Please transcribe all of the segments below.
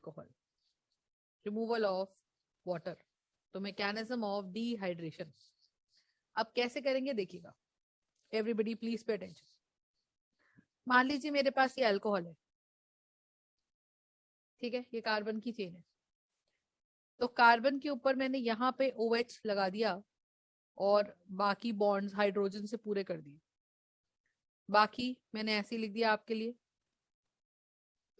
Alcohol, removal of water, तो mechanism of dehydration. अब कैसे करेंगे देखिएगा, एवरीबडी प्लीज पे अटेंशन। मान लीजिए मेरे पास ये अल्कोहल है, ठीक है, ये कार्बन की चेन है, तो कार्बन के ऊपर मैंने यहाँ पे OH लगा दिया और बाकी बॉन्ड्स हाइड्रोजन से पूरे कर दिए, बाकी मैंने ऐसे लिख दिया आपके लिए।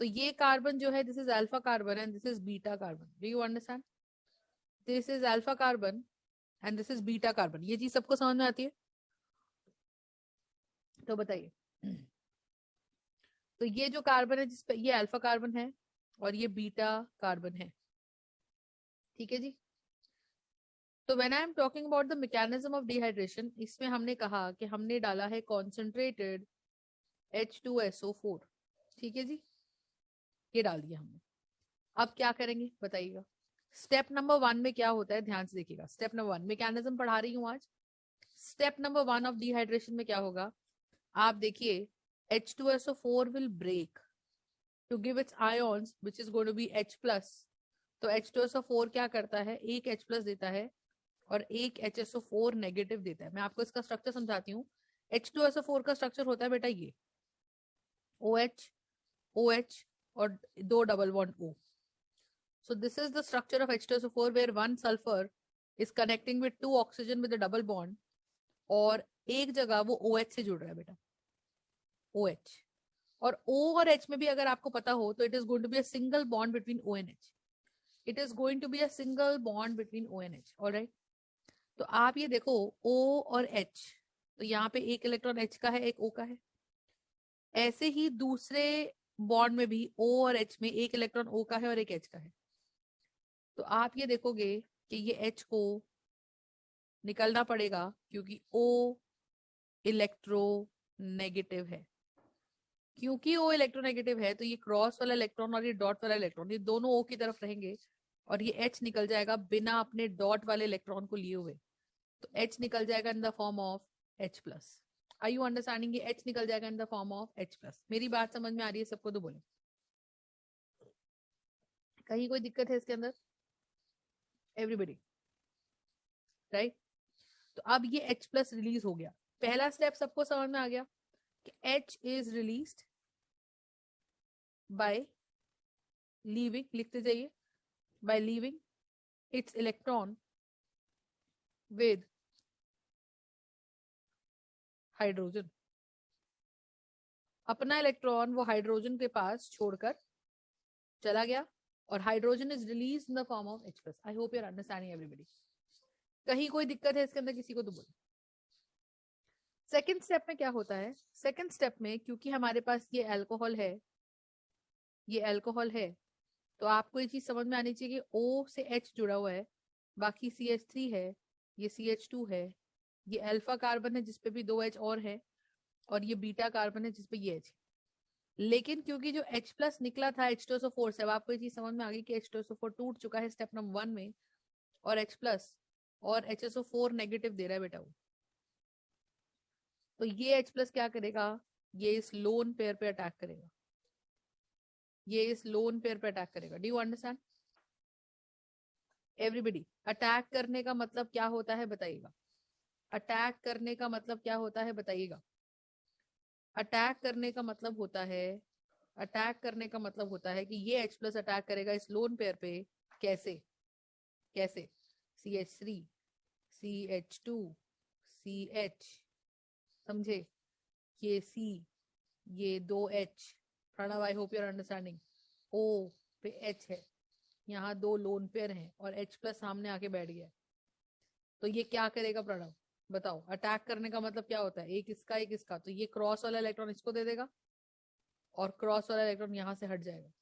तो ये कार्बन जो है, this is alpha carbon and this is beta carbon, do you understand? This is alpha carbon and this is beta carbon. ये चीज सबको समझ में आती है? तो बताइए। तो ये जो कार्बन है जिसपे, ये अल्फा कार्बन है और ये बीटा कार्बन है, ठीक है जी। तो when I am talking about the mechanism of dehydration, इसमें हमने कहा कि हमने डाला है कॉन्सेंट्रेटेड H2SO4, ठीक है जी, ये डाल दिया हमने। अब क्या करेंगे बताइएगा। स्टेप नंबर 1 में क्या होता है, ध्यान से देखिएगा। स्टेप नंबर 1 मैकेनिज्म पढ़ा रही हूं आज। स्टेप नंबर 1 ऑफ डिहाइड्रेशन में क्या होगा, आप देखिए, H2SO4 will break to give its ions which is going to be H plus। तो H2SO4 क्या करता है, एक H plus देता है और एक HSO4 नेगेटिव देता है। मैं आपको इसका स्ट्रक्चर समझाती हूँ। H2SO4 का स्ट्रक्चर होता है बेटा ये, OH OH और दो double bond O। So this is the structure of H2SO4 where one sulfur is connecting with two oxygen with a double bond, और एक जगह वो OH से जुड़ रहा है बेटा, OH। और O और H में भी अगर आपको पता हो तो it is going to be a single bond between O and H। It is going to be a single bond between O and H, alright. तो आप ये देखो O और H, तो यहाँ पे एक इलेक्ट्रॉन H का है, एक O का है। ऐसे ही दूसरे बॉन्ड में भी O और H में एक इलेक्ट्रॉन O का है और एक H का है। तो आप ये देखोगे कि ये H को निकलना पड़ेगा क्योंकि O इलेक्ट्रोनेगेटिव है। क्योंकि O इलेक्ट्रोनेगेटिव है तो ये क्रॉस वाला इलेक्ट्रॉन और ये डॉट वाला इलेक्ट्रॉन, ये दोनों O की तरफ रहेंगे और ये H निकल जाएगा बिना अपने डॉट वाले इलेक्ट्रॉन को लिए हुए। तो H निकल जाएगा in the form of H plus. Are you understanding? ये H निकल जाएगा in the form of H plus. मेरी बात समझ में आ रही है सबको? तो बोले, कहीं कोई दिक्कत है इसके अंदर? Everybody right? तो अब ये H प्लस रिलीज हो गया। पहला स्टेप सबको समझ में आ गया कि H is released by leaving, लिखते जाइए, by leaving its electron with hydrogen। अपना इलेक्ट्रॉन वो हाइड्रोजन के पास छोड़कर चला गया और hydrogen is release in the form of H plus. I hope you are understanding everybody. कहीं कोई दिक्कत है इसके अंदर किसी को? तो बोलो। सेकेंड स्टेप में क्या होता है? सेकेंड स्टेप में क्योंकि हमारे पास ये अल्कोहल है, ये अल्कोहल है, तो आपको ये चीज समझ में आनी चाहिए कि O से H जुड़ा हुआ है, बाकी CH3 है, ये CH2 है, ये अल्फा कार्बन है जिसपे भी दो H और है, और ये बीटा कार्बन है जिसपे ये H। लेकिन क्योंकि जो H प्लस निकला था H2SO4 से, अब आपको ये चीज समझ में आ गई कि H2SO4 टूट चुका है स्टेप नंबर 1 में, और H प्लस और HSO4 नेगेटिव दे रहा है बेटा वो। तो ये H प्लस क्या करेगा, ये इस लोन पेयर पे अटैक करेगा, ये इस लोन पेयर पे अटैक करेगा। Do you understand everybody? Attack करने का मतलब क्या होता है बताइएगा? अटैक करने का मतलब क्या होता है बताइएगा? अटैक करने का मतलब होता है, अटैक करने का मतलब होता है कि ये H प्लस अटैक करेगा इस लोन पेयर पे। कैसे? कैसे? CH3 CH2 CH, समझे? ये C, ये दो H, Pranav I hope you are understanding. O पे H है, यहाँ दो लोन पेयर हैं और H प्लस सामने आके बैठ गया। तो ये क्या करेगा प्रणव बताओ? अटैक करने का मतलब क्या होता है? एक इसका एक इसका, तो ये क्रॉस वाला इलेक्ट्रॉन इसको दे देगा और क्रॉस वाला इलेक्ट्रॉन यहां से हट जाएगा।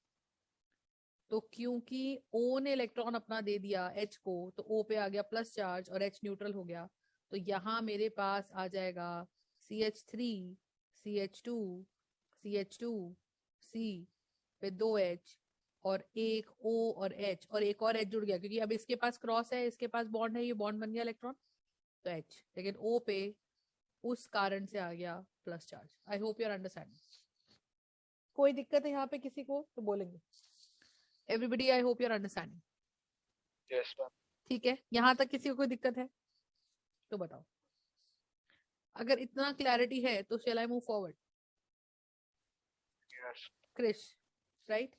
तो क्योंकि O ने इलेक्ट्रॉन अपना दे दिया H को, तो O पे आ गया प्लस चार्ज और H न्यूट्रल हो गया। तो यहाँ मेरे पास आ जाएगा CH3 CH2 CH2 C पे दो H और एक O और H, और एक और H जुड़ गया क्योंकि अब इसके पास क्रॉस है, इसके पास बॉन्ड है, ये बॉन्ड बन गया इलेक्ट्रॉन, तो H। लेकिन O पे उस कारण से आ गया plus charge. I hope you are understanding. कोई दिक्कत है यहाँ पे किसी को? तो बोलेंगे। Everybody, I hope you are understanding. Yes ma'am. ठीक है, यहाँ तक किसी को कोई दिक्कत है तो बताओ। अगर इतना क्लैरिटी है तो shall I move forward? Yes. Krish, right?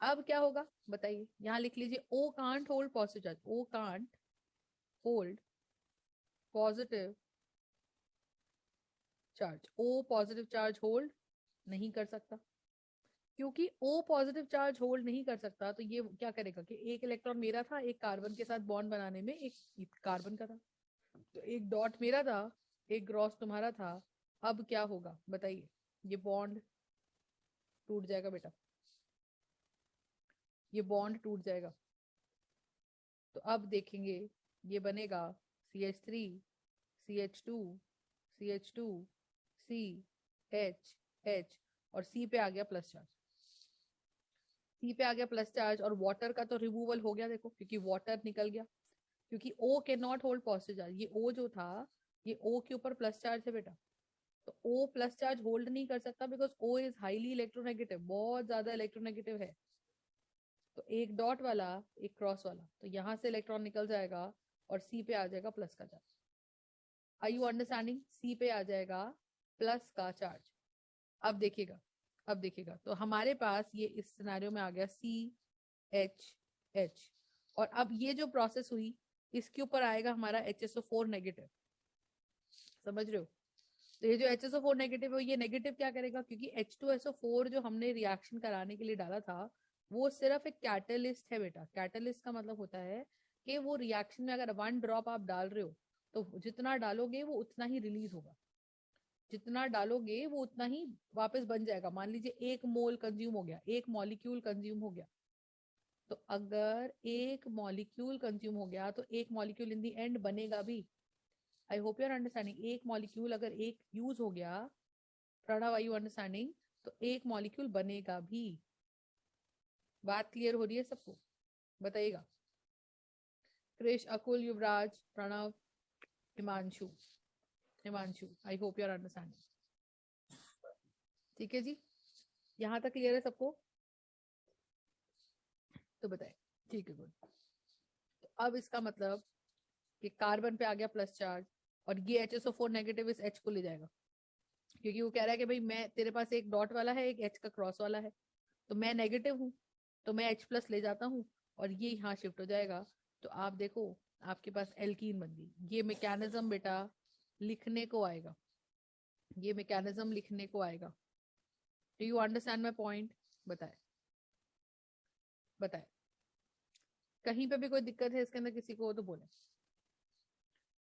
अब क्या होगा बताइए, यहाँ लिख लीजिए, O can't hold positive charge, O can't hold positive charge, O positive charge hold नहीं कर सकता। क्योंकि O पॉजिटिव चार्ज होल्ड नहीं कर सकता तो ये क्या करेगा कि एक इलेक्ट्रॉन मेरा था, एक कार्बन के साथ बॉन्ड बनाने में एक कार्बन का था, तो एक डॉट मेरा था, एक क्रॉस तुम्हारा था। अब क्या होगा बताइए, ये बॉन्ड टूट जाएगा बेटा, ये बॉन्ड टूट जाएगा। तो अब देखेंगे ये बनेगा CH3 CH2 CH2 C H H और C पे आ गया प्लस चार्ज, C पे आ गया प्लस चार्ज। और वाटर का तो रिमूवल हो गया देखो, क्योंकि वाटर निकल गया, क्योंकि O can not hold positive charge. ये O जो था, ये O के ऊपर प्लस चार्ज है बेटा, तो O प्लस चार्ज होल्ड नहीं कर सकता because O is highly electronegative, बहुत ज्यादा इलेक्ट्रोनेगेटिव है। तो एक डॉट वाला एक क्रॉस वाला, तो यहाँ से इलेक्ट्रॉन निकल जाएगा और C पे आ जाएगा प्लस का charge. Are you understanding? C पे आ जाएगा प्लस का चार्ज। अब देखिएगा, तो हमारे पास ये इस सिनेरियो में आ गया CH और अब ये जो प्रोसेस हुई इसके ऊपर आएगा हमारा HSO4 नेगेटिव, समझ रहे हो? तो ये जो HSO4 नेगेटिव है, ये नेगेटिव क्या करेगा, क्योंकि H2SO4 जो हमने रिएक्शन कराने के लिए डाला था वो सिर्फ एक कैटलिस्ट है बेटा। कैटलिस्ट का मतलब होता है कि वो रिएक्शन में अगर 1 ड्रॉप आप डाल रहे हो तो जितना डालोगे वो उतना ही रिलीज होगा, जितना डालोगे वो उतना ही वापस बन जाएगा। मान लीजिए 1 मोल कंज्यूम हो गया, 1 मॉलिक्यूल कंज्यूम हो गया, तो अगर 1 मॉलिक्यूल कंज्यूम हो गया तो 1 मॉलिक्यूल इन दी एंड बनेगा भी। I hope you are understanding. 1 molecule अगर एक यूज हो गया, प्रणव आई यू अंडरस्टैंडिंग, तो 1 मॉलिक्यूल बनेगा भी। बात क्लियर हो रही है सबको? बताइएगा। Krish, Akul, Yuvraj, Pranav, Himanshu, I hope you are understanding. ठीक है जी, यहाँ तक क्लियर है सबको? तो बताए, ठीक है, गुड। तो अब इसका मतलब कि कार्बन पे आ गया प्लस चार्ज और ये HSO4 नेगेटिव इस H को ले जाएगा, क्योंकि वो कह रहा है कि भाई मैं, तेरे पास एक डॉट वाला है, एक H का क्रॉस वाला है, तो मैं नेगेटिव हूँ, तो मैं H प्लस ले जाता हूँ और ये यहाँ शिफ्ट हो जाएगा। तो आप देखो आपके पास एल्कीन बन गई। ये मैकेनिज्म बेटा लिखने को आएगा, ये मैकेनिज्म लिखने को आएगा। Do you understand my point? बताए कहीं पे भी कोई दिक्कत है इसके अंदर किसी को तो बोले।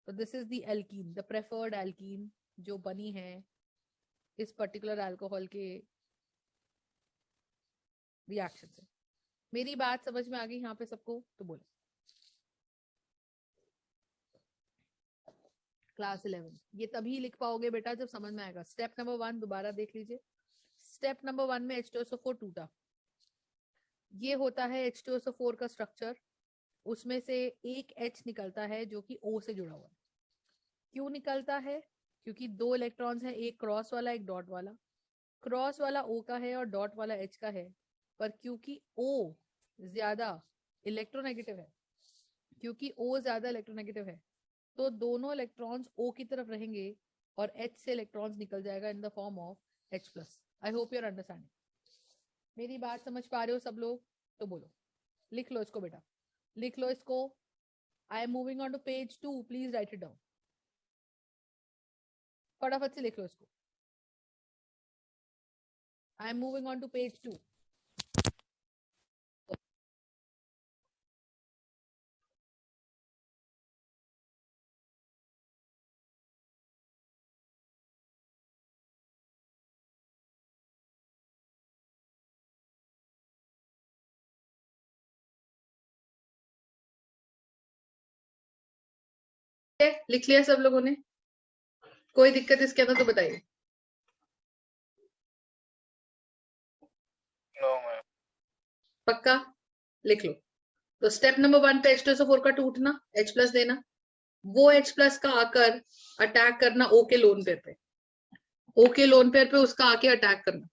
तो this is the alkene, the preferred alkene जो बनी है इस पर्टिकुलर अल्कोहल के रिएक्शन से। मेरी बात समझ में आ गई यहाँ पे सबको तो बोले। क्लास 11 ये तभी लिख पाओगे बेटा जब समझ में आएगा। स्टेप नंबर 1 दोबारा देख लीजिए। स्टेप नंबर 1 में H2SO4 टूटा, ये होता है H2SO4 का स्ट्रक्चर, उसमें से एक H निकलता है जो कि O से जुड़ा हुआ है। क्यों निकलता है? क्योंकि 2 इलेक्ट्रॉन्स हैं, एक क्रॉस वाला एक डॉट वाला। क्रॉस वाला O का है और डॉट वाला H का है, पर क्योंकि O ज्यादा इलेक्ट्रोनेगेटिव है, तो दोनों इलेक्ट्रॉन्स O की तरफ रहेंगे और H से इलेक्ट्रॉन्स निकल जाएगा in the form of H+। I hope you are understanding. मेरी बात समझ पा रहे हो सब लोग तो बोलो। लिख लो इसको बेटा, लिख लो इसको। I am moving on to page 2, please write it down. फटाफट से लिख लो इसको। I am moving on to page 2। लिख लिया सब लोगों ने? कोई दिक्कत इसके अंदर तो बताइए। No ma'am. पक्का? लिख लो। तो स्टेप नंबर 1 पे H2SO4 का टूटना, H+ देना, वो H+ का आकर अटैक करना O के लोन पेयर पे, O के लोन पेयर पे उसका आके अटैक करना।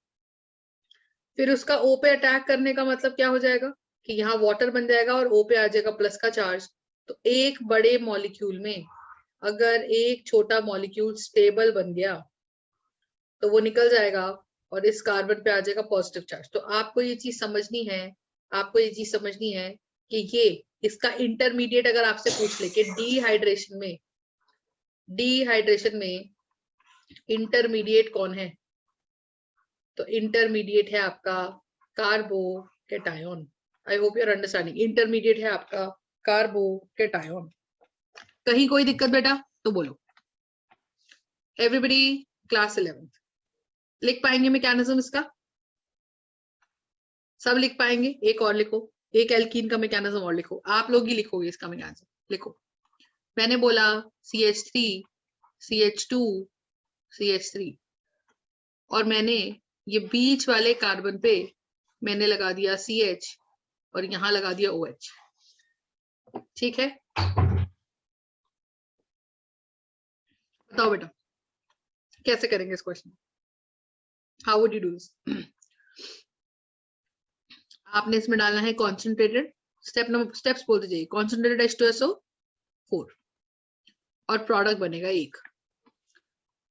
फिर उसका O पे अटैक करने का मतलब क्या हो जाएगा कि यहाँ वाटर बन जाएगा और O पे आ जाएगा प्लस का चार्ज। तो एक बड़े मॉलिक्यूल में अगर एक छोटा मॉलिक्यूल स्टेबल बन गया तो वो निकल जाएगा और इस कार्बन पे आ जाएगा पॉजिटिव चार्ज। तो आपको ये चीज समझनी है, आपको ये चीज समझनी है कि ये इसका इंटरमीडिएट अगर आपसे पूछ ले कि डिहाइड्रेशन में इंटरमीडिएट कौन है, तो इंटरमीडिएट है आपका carbocation. I hope you are understanding. Intermediate है आपका कार्बोकेटायन। कहीं कोई दिक्कत बेटा तो बोलो। एवरीबडी क्लास 11 लिख पाएंगे मैकेनिज्म इसका? सब लिख पाएंगे? एक और लिखो, एक एल्कीन का मैकेनिज्म और लिखो। आप लोग ही लिखोगे इसका मैकेनिज्म, लिखो। मैंने बोला CH3 CH2 CH3 और मैंने ये बीच वाले कार्बन पे मैंने लगा दिया CH और यहां लगा दिया OH। ठीक है, बताओ बेटा कैसे करेंगे इस question? How would you do this? आपने इसमें डालना है कॉन्सेंट्रेटेड, स्टेप्स बोलते जाइए, कॉन्सेंट्रेटेड H2SO4 और प्रोडक्ट बनेगा एक।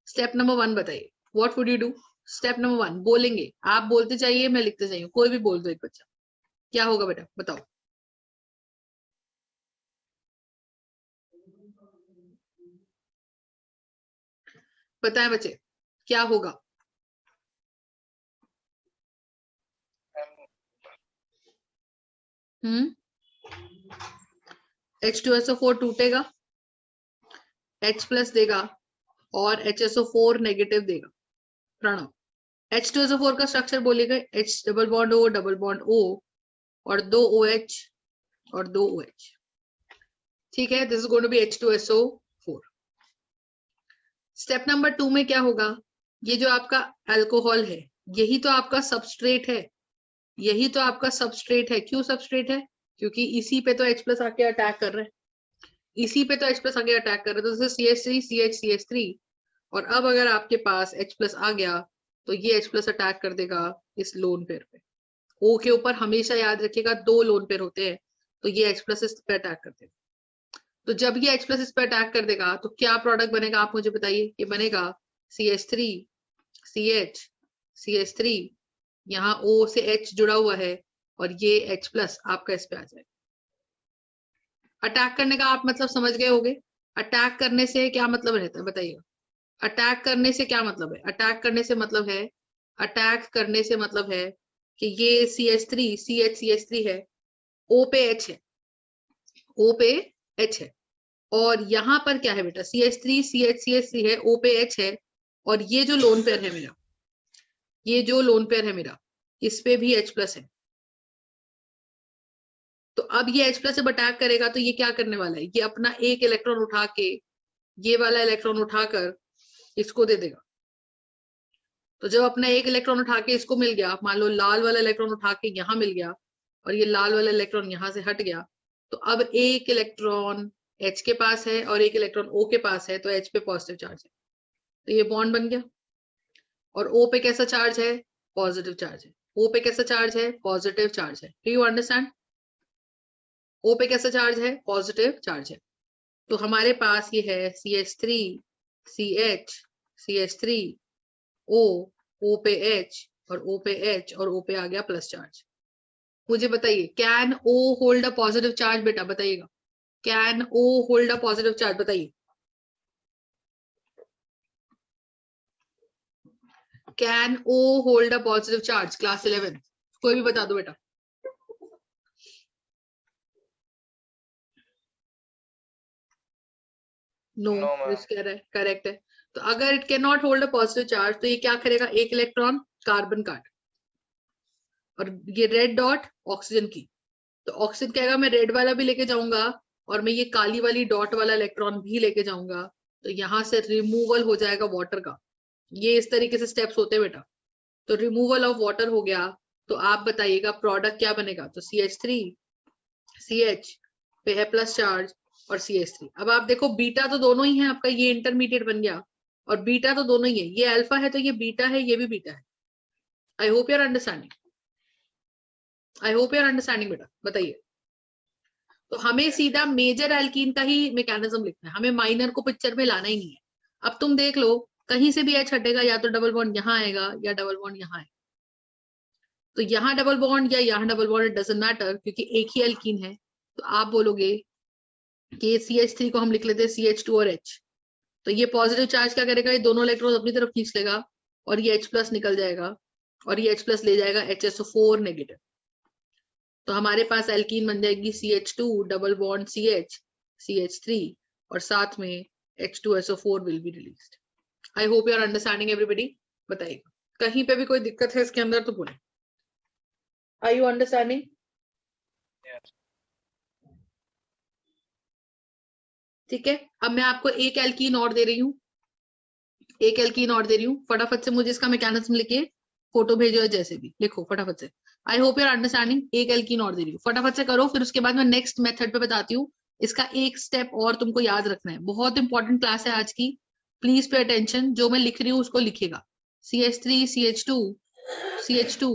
स्टेप नंबर 1 बताइए, what would you do? Step number 1 बोलेंगे, आप बोलते जाइए, मैं लिखते जाइए, कोई भी बोल दो एक बच्चा। क्या होगा बेटा बताओ? बताएं बच्चे क्या होगा? H2SO4 टूटेगा, H प्लस देगा और HSO4 नेगेटिव देगा। प्रणव, H2SO4 का स्ट्रक्चर बोलेगा H डबल बॉन्ड O और 2 OH और 2 OH। ठीक है, this is going to be H2SO4। Step number 2 में क्या होगा? ये जो आपका अल्कोहल है यही तो आपका सबस्ट्रेट है, यही तो आपका सबस्ट्रेट है। क्यों सबस्ट्रेट है? क्योंकि इसी पे तो H प्लस आके अटैक कर रहे हैं, इसी पे तो H प्लस आगे अटैक कर रहे हैं। तो जैसे CH3 CH CH3 और अब अगर आपके पास H प्लस आ गया तो ये H प्लस अटैक कर देगा इस लोन पेयर पे। O के ऊपर हमेशा याद रखिएगा 2 लोन पेयर होते हैं, तो ये H प्लस इस पे अटैक कर देगा। तो जब ये H प्लस इस पे अटैक कर देगा तो क्या प्रोडक्ट बनेगा आप मुझे बताइए? ये बनेगा CH3 CH CH3, यहाँ O से H जुड़ा हुआ है और ये H प्लस आपका इस पे आ जाएगा। अटैक करने का आप मतलब समझ गए होंगे। अटैक करने से क्या मतलब रहता है बताइएगा? अटैक करने से क्या मतलब है? अटैक करने से मतलब है, अटैक करने से मतलब है कि ये CH3 CH CH3 है, O पे H है, O पे H है और यहाँ पर क्या है बेटा? CH3 CH CH3 है, O पे H है और ये जो लोन पेयर है मेरा, ये जो लोन पेयर है मेरा, इस पे भी H प्लस है। तो अब ये H प्लस जब अटैक करेगा तो ये क्या करने वाला है? ये अपना एक इलेक्ट्रॉन उठा के, ये वाला इलेक्ट्रॉन उठाकर इसको दे देगा। तो जब अपना एक इलेक्ट्रॉन उठा के इसको मिल गया, मान लो लाल वाला इलेक्ट्रॉन उठा के यहाँ मिल गया और ये लाल वाला इलेक्ट्रॉन यहाँ से हट गया, तो अब एक इलेक्ट्रॉन H के पास है और एक इलेक्ट्रॉन O के पास है, तो H पे पॉजिटिव चार्ज है, तो ये बॉन्ड बन गया। और O पे कैसा चार्ज है? पॉजिटिव चार्ज है। O पे कैसा चार्ज है? पॉजिटिव चार्ज है। Do you understand? O पे कैसा चार्ज है? पॉजिटिव चार्ज है। तो हमारे पास ये है CH3 CH CH3 O, O पे H और O पे H और O पे आ गया प्लस चार्ज। मुझे बताइए, can O hold a positive charge? बेटा बताइएगा, can O hold a positive charge? बताइए, can O hold a positive charge? Class 11 कोई भी बता दो बेटा। नो, दिस करेक्ट है। तो अगर it can not hold a positive charge तो ये क्या करेगा? एक इलेक्ट्रॉन कार्बन काट और ये रेड डॉट ऑक्सीजन की, तो ऑक्सीजन कहेगा मैं रेड वाला भी लेके जाऊंगा और मैं ये काली वाली डॉट वाला इलेक्ट्रॉन भी लेके जाऊंगा, तो यहां से रिमूवल हो जाएगा वाटर का। ये इस तरीके से स्टेप्स होते हैं बेटा। तो रिमूवल ऑफ वाटर हो गया, तो आप बताइएगा प्रोडक्ट क्या बनेगा? तो CH3 CH पे है प्लस चार्ज और CH3। अब आप देखो बीटा तो दोनों ही है आपका, ये इंटरमीडिएट बन गया और बीटा तो दोनों ही है, ये अल्फा है तो ये बीटा है, ये भी बीटा है। I hope you are understanding. I hope you are understanding बेटा, बताइए। तो हमें सीधा मेजर एल्कीन का ही मैकेनिज्म लिखना है, हमें माइनर को पिक्चर में लाना ही नहीं है। अब तुम देख लो, कहीं से भी एच हटेगा, या तो डबल बॉन्ड यहाँ आएगा या डबल बॉन्ड यहाँ आएगा। तो यहाँ डबल बॉन्ड या यहाँ double bond, it doesn't matter, क्योंकि एक ही एल्कीन है। तो आप बोलोगे कि CH3 को हम लिख लेते हैं CH2 और H। तो ये पॉजिटिव चार्ज क्या करेगा, ये दोनों इलेक्ट्रॉन अपनी तरफ खींच लेगा और ये H प्लस निकल जाएगा और ये H प्लस ले जाएगा HSO4 नेगेटिव। तो हमारे पास एल्कीन बन जाएगी CH2 double bond CH CH3 और साथ में H2SO4 will be released. I hope you are understanding everybody. बताइएगा कहीं पे भी कोई दिक्कत है इसके अंदर तो बोले। Are you understanding? Yes. ठीक है, अब मैं आपको एक एल्कीन और दे रही हूँ, एक एल्कीन और दे रही हूँ। फटाफट से मुझे इसका मैकेनिज्म लिखे, फोटो भेजो या जैसे भी लिखो फटाफट से। I hope you are understanding. एक एल्कीन और दे रही हूँ, फटाफट से करो, फिर उसके बाद मैं नेक्स्ट मेथड पे बताती हूँ। इसका एक स्टेप और तुमको याद रखना है, बहुत इंपॉर्टेंट क्लास है आज की, प्लीज पे अटेंशन। जो मैं लिख रही हूँ उसको लिखेगा। CH3 CH2 CH2,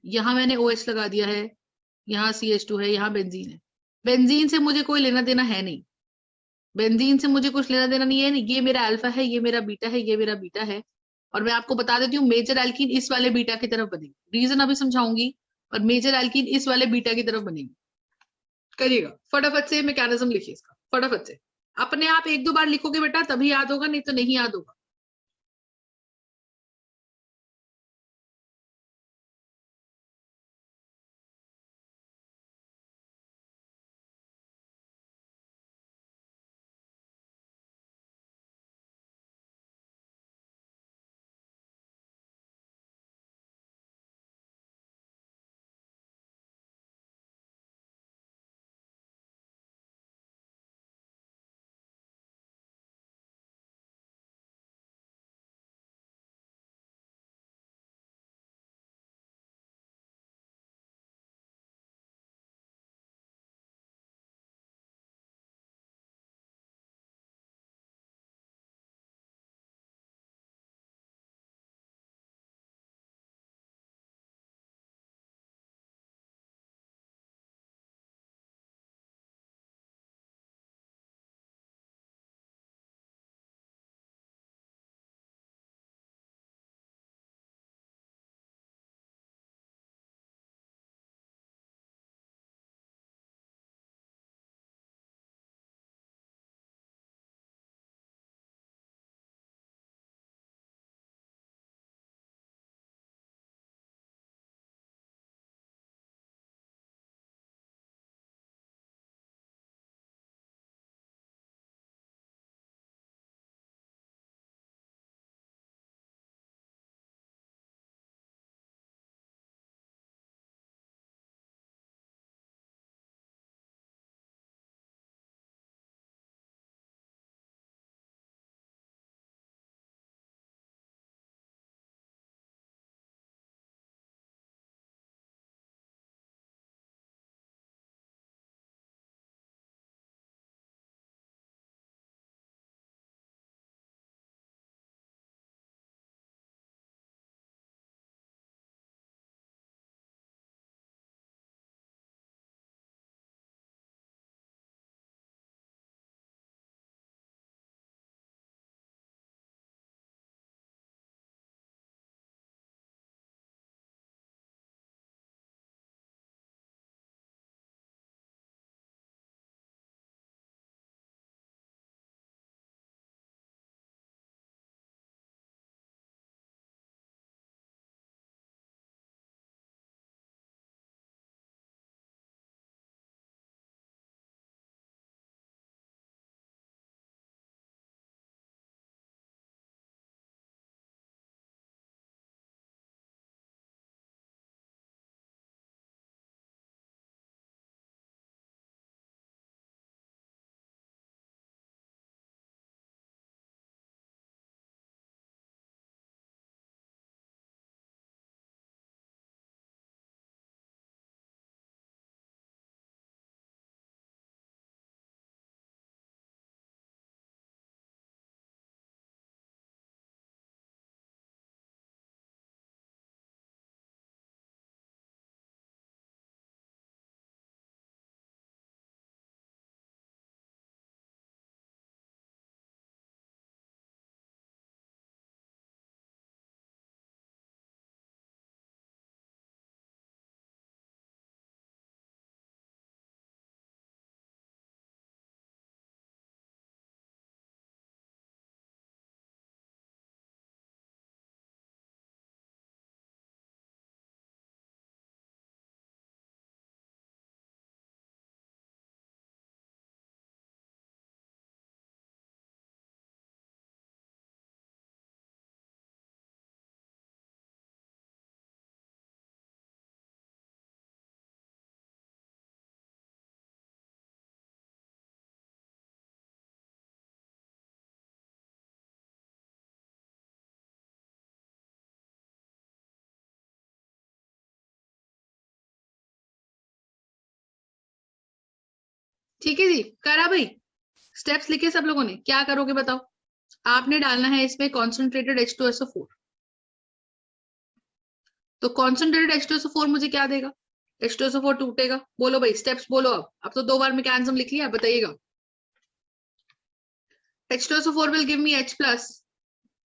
यहाँ मैंने OH लगा दिया है, यहाँ CH2 है, यहाँ बेंजीन है। बेंजीन से मुझे कोई लेना देना है नहीं, बेंजीन से मुझे कुछ लेना देना नहीं है। ये मेरा अल्फा है, ये मेरा बीटा है, ये मेरा बीटा है। और मैं आपको बता देती हूँ, मेजर एल्कीन इस वाले बीटा की तरफ बनेगी, रीजन अभी समझाऊंगी। और मेजर एल्कीन इस वाले बीटा की तरफ बनेगी। करिएगा फटाफट से, मैकेनिज्म लिखिए इसका फटाफट से। अपने आप एक दो बार लिखोगे बेटा तभी याद होगा, नहीं तो नहीं याद होगा। ठीक है जी, करा भाई? स्टेप्स लिखे सब लोगों ने? क्या करोगे बताओ? आपने डालना है इसमें कॉन्सेंट्रेटेड H2SO4। तो कॉन्सेंट्रेटेड H2SO4 मुझे क्या देगा? H2SO4 टूटेगा। बोलो भाई, स्टेप्स बोलो। अब तो 2 बार मैकेनिज्म लिख लिया, बताइएगा। H2SO4 will give me H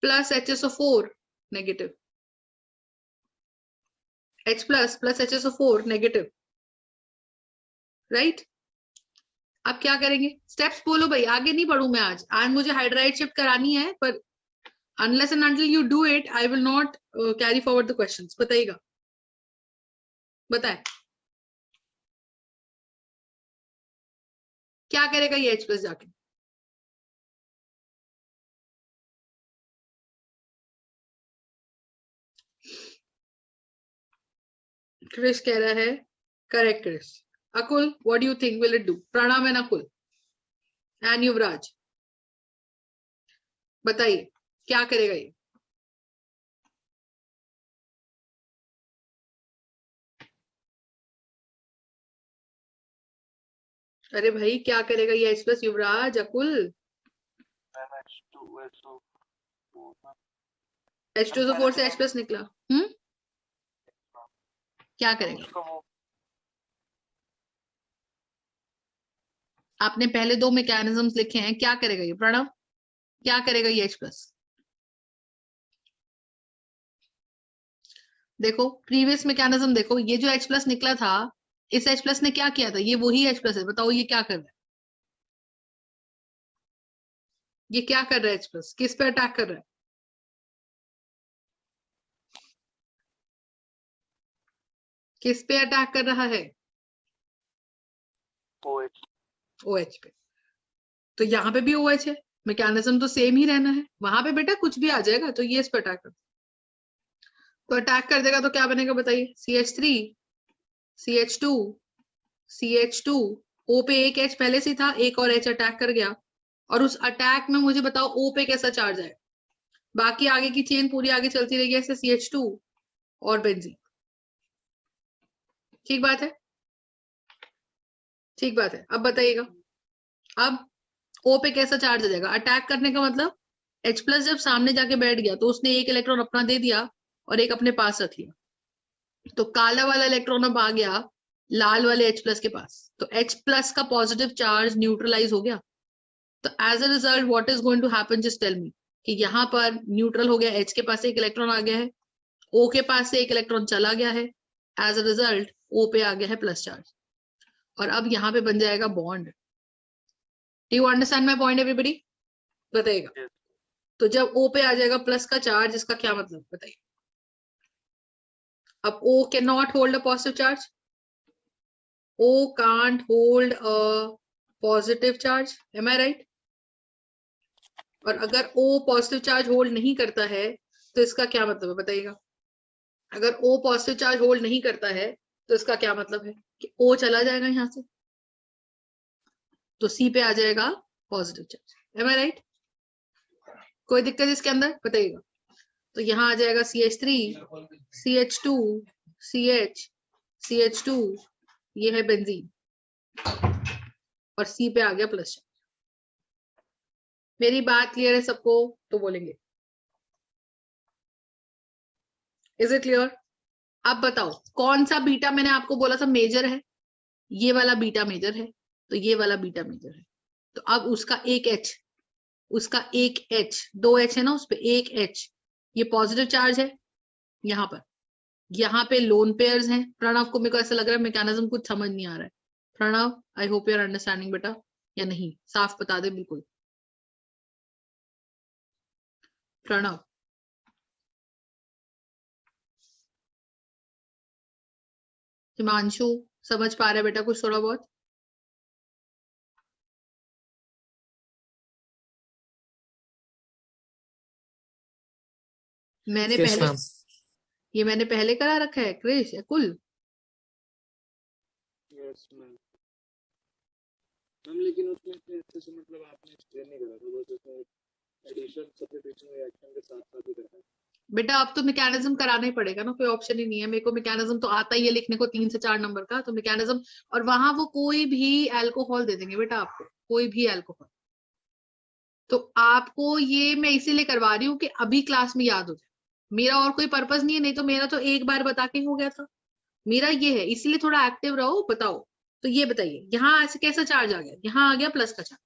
plus HSO4 negative. H plus HSO4 negative, right? अब क्या करेंगे? स्टेप्स बोलो भाई, आगे नहीं बढ़ू मैं आज मुझे हाइड्राइड शिफ्ट करानी है, पर unless and until you do it, I will not carry forward the questions. बताइएगा, बताए क्या करेगा ये H प्लस जाके? क्रिश कह रहा है correct Krish. Akul, what do you think will it do? Pranav and Akul and Yuvraj, बताइए क्या करेगा ये? अरे भाई क्या करेगा ये H प्लस? युवराज, अकुल। H2SO4 से H प्लस निकला, क्या करेगा? आपने पहले 2 मैकेनिज्म्स लिखे हैं, क्या करेगा ये? प्रणव, क्या करेगा ये H प्लस? देखो प्रीवियस मैकेनिज्म देखो, ये जो H प्लस निकला था, इस H प्लस ने क्या किया था? ये वही H प्लस है, बताओ ये क्या कर रहा है? ये क्या कर रहा है? H प्लस किस पे अटैक कर रहा है? किस पे अटैक कर रहा है? OH पे। तो यहाँ पे भी OH है, मैकेनिज्म तो सेम ही रहना है। वहां पे बेटा कुछ भी आ जाएगा, तो ये इस पे अटैक कर, तो अटैक कर देगा तो क्या बनेगा बताइए? CH3 CH2 CH2, O पे एक H पहले से था, एक और H अटैक कर गया, और उस अटैक में मुझे बताओ O पे कैसा चार्ज है? बाकी आगे की चेन पूरी आगे चलती रहेगी ऐसे, CH2 और बेंजीन। ठीक बात है? ठीक बात है। अब बताइएगा, अब O पे कैसा चार्ज आ जाएगा? अटैक करने का मतलब H प्लस जब सामने जाके बैठ गया तो उसने एक इलेक्ट्रॉन अपना दे दिया और एक अपने पास रख लिया, तो काला वाला इलेक्ट्रॉन अब आ गया लाल वाले H प्लस के पास, तो H प्लस का पॉजिटिव चार्ज न्यूट्रलाइज हो गया। तो as a result what is going to happen, just tell me, कि यहाँ पर न्यूट्रल हो गया, H के पास से एक इलेक्ट्रॉन आ गया है, O के पास से एक इलेक्ट्रॉन चला गया है, एज अ रिजल्ट O पे आ गया है प्लस चार्ज, और अब यहाँ पे बन जाएगा bond. Do you understand my point everybody? बताइएगा। तो जब O पे आ जाएगा प्लस का चार्ज, इसका क्या मतलब बताइए? अब O can not hold a positive charge, O can't hold a positive charge, am I right? और अगर O पॉजिटिव चार्ज होल्ड नहीं करता है तो इसका क्या मतलब है बताइएगा? अगर O पॉजिटिव चार्ज होल्ड नहीं करता है तो इसका क्या मतलब है? कि O चला जाएगा यहां से, तो C पे आ जाएगा positive charge, am I right? कोई दिक्कत इसके अंदर? बताइएगा। तो यहाँ आ जाएगा CH3 CH2 CH CH2, ये है बेंजीन, और C पे आ गया प्लस चार्ज। मेरी बात क्लियर है सबको? तो बोलेंगे इज इट क्लियर? अब बताओ कौन सा बीटा मैंने आपको बोला था मेजर है? ये वाला बीटा मेजर है, तो ये वाला बीटा मेजर है। तो अब उसका एक H, उसका एक H, 2 H है ना उस पे, एक H, ये पॉजिटिव चार्ज है यहाँ पर। यहाँ पे लोन पेयर्स हैं। प्रणव को मेरे को ऐसा लग रहा है मैकेनिज्म कुछ समझ नहीं आ रहा है। Pranav, I hope you are understanding बेटा, या नहीं? साफ बता दे बिल्कुल। प्रणव, हिमांशु, समझ पा रहे बेटा कुछ थोड़ा बहुत? मैंने Yes, पहले, ma'am. ये मैंने पहले करा रखा है क्रिश या कुल? Yes, ma'am. मैम लेकिन उसमें इतने अच्छे से मतलब आपने एक्सप्लेन नहीं करा था, बस उसमें एडिशन सब्स्टिट्यूशन रिएक्शन के साथ साथ ही करना है। बेटा अब तो मैकेनिज्म कराना ही पड़ेगा ना, कोई ऑप्शन ही नहीं है। मेरे को मैकेनिज्म तो आता ही है लिखने को 3 से 4 नंबर का, तो मैकेनिज्म, और वहां वो कोई भी अल्कोहल दे देंगे बेटा आपको, कोई भी अल्कोहल। तो आपको ये मैं इसीलिए करवा रही हूँ कि अभी क्लास में याद हो जाए, मेरा और कोई पर्पज नहीं है, नहीं तो मेरा तो एक बार बता के हो गया था। मेरा ये है, इसलिए थोड़ा एक्टिव रहो। बताओ, तो ये बताइए यहाँ ऐसे कैसा चार्ज आ गया, यहाँ आ गया प्लस का चार्ज,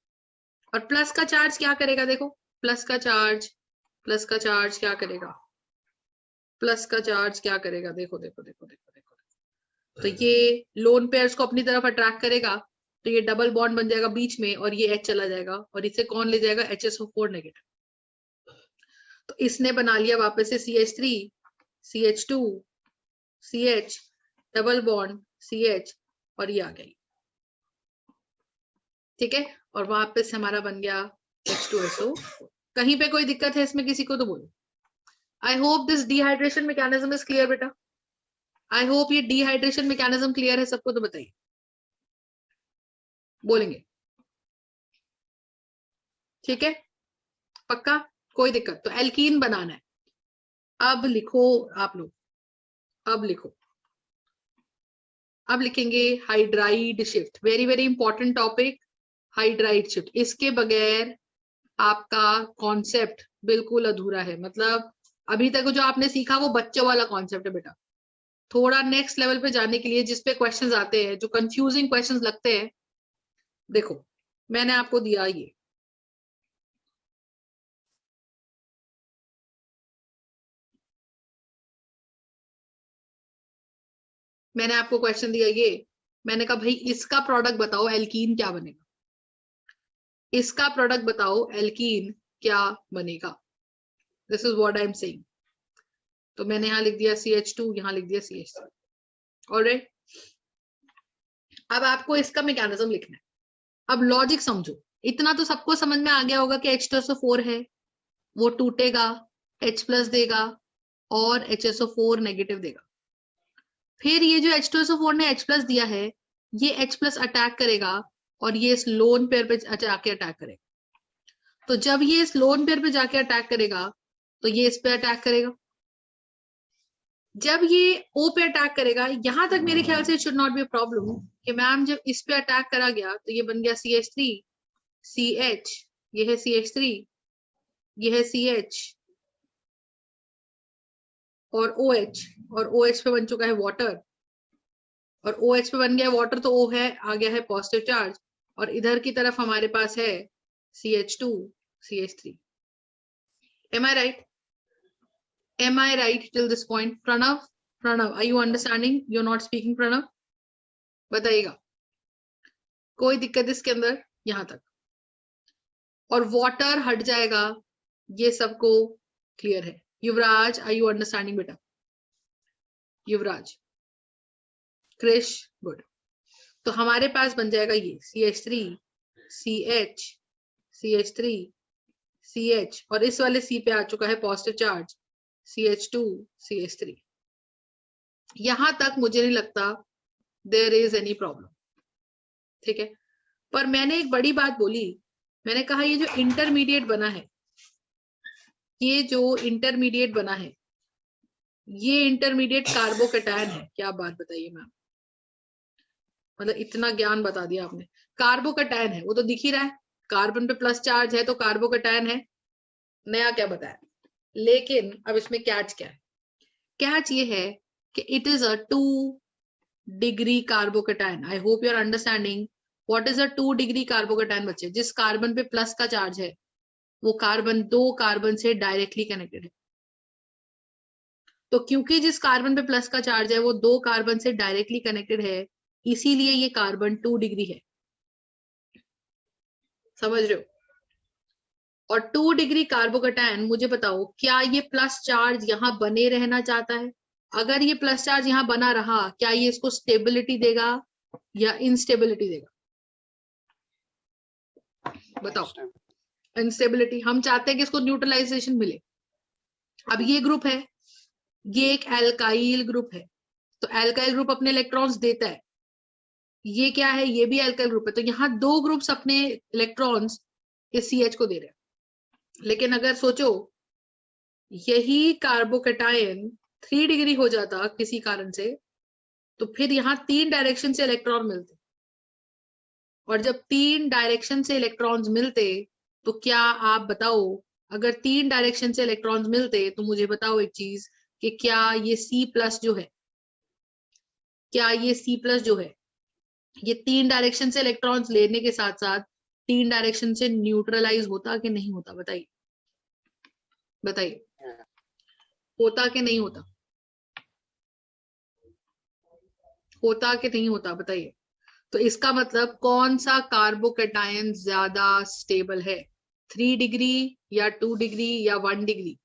और प्लस का चार्ज क्या करेगा, देखो प्लस का चार्ज, प्लस का चार्ज क्या करेगा, प्लस का चार्ज क्या करेगा, देखो देखो देखो देखो देखो, तो ये लोन पेयर्स को अपनी तरफ अट्रैक्ट करेगा, तो ये डबल बॉन्ड बन जाएगा बीच में, और ये H चला जाएगा, और इसे कौन ले जाएगा, HSO4 नेगेटिव। तो इसने बना लिया वापस से CH3 CH2 CH double bond CH, और ये आ गई, ठीक है, और वापस हमारा बन गया H2SO। कहीं पे कोई दिक्कत है इसमें किसी को तो बोलो। I hope this dehydration mechanism is clear बेटा, आई होप ये डिहाइड्रेशन मैकेनिज्म क्लियर है सबको, तो बताइए, बोलेंगे ठीक है, पक्का, कोई दिक्कत। तो एल्कीन बनाना है, अब लिखो आप लोग, अब लिखो, अब लिखेंगे hydride shift, very very important topic, hydride shift. इसके बगैर आपका कॉन्सेप्ट बिल्कुल अधूरा है, मतलब अभी तक जो आपने सीखा वो बच्चों वाला कॉन्सेप्ट है बेटा। थोड़ा नेक्स्ट लेवल पे जाने के लिए जिसपे क्वेश्चंस आते हैं, जो कंफ्यूजिंग क्वेश्चंस लगते हैं, देखो मैंने आपको दिया ये, मैंने आपको क्वेश्चन दिया ये, मैंने कहा भाई इसका प्रोडक्ट बताओ एल्कीन क्या बनेगा, इसका प्रोडक्ट बताओ एल्कीन क्या बनेगा, this is what I am saying. तो मैंने यहां लिख दिया CH2, यहां लिख दिया CH3, ऑलराइट। अब आपको इसका मैकेनिज्म लिखना है, अब लॉजिक समझो, इतना तो सबको समझ में आ गया होगा कि H2SO4 है, वो टूटेगा, H प्लस देगा और HSO4 नेगेटिव देगा। फिर ये जो H2SO4 ने H प्लस दिया है, ये H प्लस अटैक करेगा, और ये इस लोन पेयर पे जाके अटैक करेगा। तो जब ये इस लोन पेयर पे जाके अटैक करेगा, तो ये इस पे अटैक करेगा। जब ये O पे अटैक करेगा, यहां तक मेरे ख्याल से it should not be a problem कि मैम जब इस पे अटैक करा गया तो ये बन गया CH3 CH, ये है CH3, ये है CH और OH, और OH पे बन चुका है वाटर, और OH पे बन गया वाटर, तो O है, आ गया है पॉजिटिव चार्ज, और इधर की तरफ हमारे पास है CH2 CH3। Am I right? Am I right till this point? Pranav, Pranav, are you understanding? You're not speaking, Pranav. बताइएगा, कोई दिक्कत इसके अंदर, यहां तक, और वाटर हट जाएगा, ये सबको क्लियर है। युवराज, आर यू अंडरस्टैंडिंग बेटा? युवराज, क्रिश, गुड। तो हमारे पास बन जाएगा ये CH3 CH CH3 CH, और इस वाले C पे आ चुका है पॉजिटिव चार्ज CH2 CH3। यहां तक मुझे नहीं लगता देयर इज एनी प्रॉब्लम, ठीक है। पर मैंने एक बड़ी बात बोली, मैंने कहा ये जो इंटरमीडिएट बना है, ये जो इंटरमीडिएट बना है, ये इंटरमीडिएट कार्बोकैटायन है। क्या बात बताइए मैम, मतलब इतना ज्ञान बता दिया आपने। कार्बोकैटायन है, वो तो दिख ही रहा है, कार्बन पे प्लस चार्ज है तो कार्बोकैटायन है, नया क्या बताया। लेकिन अब इसमें कैच क्या है, कैच ये है कि it is a 2 degree carbocation. I hope you are understanding what is a 2 degree carbocation बच्चे। जिस कार्बन पे प्लस का चार्ज है वो कार्बन 2 कार्बन से डायरेक्टली कनेक्टेड है। तो क्योंकि जिस कार्बन पे प्लस का चार्ज है वो 2 कार्बन से डायरेक्टली कनेक्टेड है, इसीलिए ये कार्बन 2 डिग्री है, समझ रहे हो। और 2 डिग्री कार्बोकैटायन, मुझे बताओ क्या ये प्लस चार्ज यहाँ बने रहना चाहता है? अगर ये प्लस चार्ज यहाँ बना रहा, क्या ये इसको स्टेबिलिटी देगा या इंस्टेबिलिटी देगा? बताओ। इंस्टेबिलिटी। हम चाहते हैं कि इसको न्यूट्रलाइजेशन मिले। अब ये ग्रुप है, ये एक एल्काइल ग्रुप है, तो एल्काइल ग्रुप अपने इलेक्ट्रॉन्स देता है। ये क्या है, ये भी एल्काइल ग्रुप है, तो यहाँ 2 ग्रुप्स अपने इलेक्ट्रॉन्स इस CH को दे रहे हैं। लेकिन अगर सोचो यही कार्बोकेटायन 3 डिग्री हो जाता किसी कारण से, तो फिर यहाँ 3 डायरेक्शन से इलेक्ट्रॉन मिलते, और जब 3 डायरेक्शन से इलेक्ट्रॉन्स मिलते तो क्या आप बताओ, अगर 3 डायरेक्शन से इलेक्ट्रॉन्स मिलते तो मुझे बताओ एक चीज कि क्या ये C+ जो है, क्या ये C+ जो है, ये 3 डायरेक्शन से इलेक्ट्रॉन्स लेने के साथ साथ 3 डायरेक्शन से न्यूट्रलाइज होता कि नहीं होता? बताइए बताइए, होता कि नहीं होता? होता कि नहीं होता बताइए। तो इसका मतलब कौन सा कार्बोकेटायन ज्यादा स्टेबल है, 3 डिग्री या 2 डिग्री या 1 डिग्री?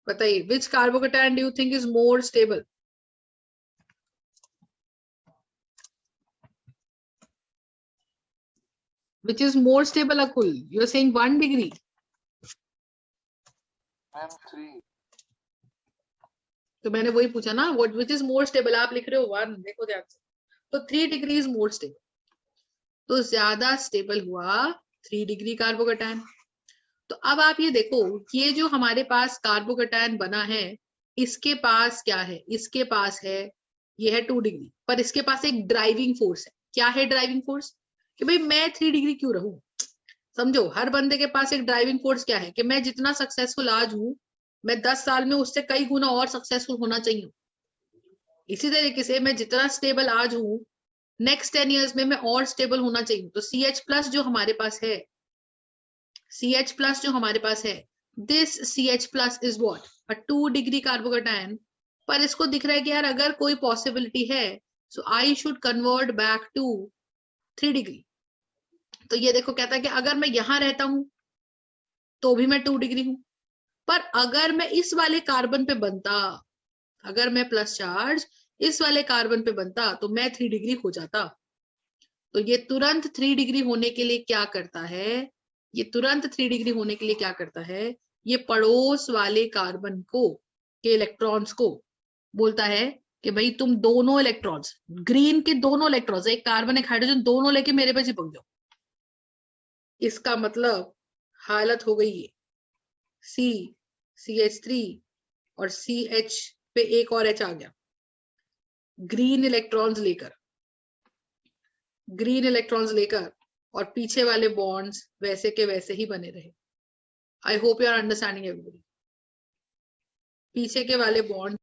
बताइए, which carbocation do you think is more stable? Which is more stable, Akul? You're saying 1 degree. Ma'am 3। तो मैंने वही पूछा ना, what which is more stable? आप लिख रहे हो 1, देखो ध्यान से, तो 3 डिग्री इज मोर स्टेबल, तो ज्यादा स्टेबल हुआ 3 डिग्री कार्बोकेटायन। तो अब आप ये देखो, ये जो हमारे पास कार्बोकेटायन बना है, इसके पास क्या है? इसके पास है, ये है 2 डिग्री, पर इसके पास एक ड्राइविंग फोर्स है। क्या है ड्राइविंग फोर्स? कि भाई मैं 3 डिग्री क्यों रहूं? समझो, हर बंदे के पास एक ड्राइविंग फोर्स क्या है कि मैं जितना सक्सेसफुल आज हूं, मैं 10 साल में उससे कई गुना और सक्सेसफुल होना चाहिए। इसी तरीके से मैं जितना स्टेबल आज हूं, नेक्स्ट 10 ईयर्स में मैं और स्टेबल होना चाहिए। तो CH+ जो हमारे पास है, CH+ जो हमारे पास है, this CH+ is what? A 2 degree carbocation. पर इसको दिख रहा है कि यार अगर कोई पॉसिबिलिटी है, so I should convert back to 3 degree. तो ये देखो, कहता है कि अगर मैं यहां रहता हूं तो भी मैं 2 डिग्री हूं, पर अगर मैं इस वाले कार्बन पे बनता, अगर मैं प्लस चार्ज इस वाले कार्बन पे बनता तो मैं 3 डिग्री हो जाता। तो ये तुरंत 3 डिग्री होने के लिए क्या करता है? ये तुरंत 3 डिग्री होने के लिए क्या करता है? ये पड़ोस वाले कार्बन को, के इलेक्ट्रॉन्स को बोलता है कि भाई तुम दोनों इलेक्ट्रॉन्स, ग्रीन के दोनों इलेक्ट्रॉन्स, एक कार्बन एक हाइड्रोजन, दोनों लेके मेरे पे चिपक जाओ। इसका मतलब हालत हो गई है CH3 और CH पे एक और H आ गया, ग्रीन इलेक्ट्रॉन्स लेकर, ग्रीन इलेक्ट्रॉन्स लेकर, और पीछे वाले बॉन्ड्स वैसे के वैसे ही बने रहे। I hope you are understanding everybody. पीछे के वाले बॉन्ड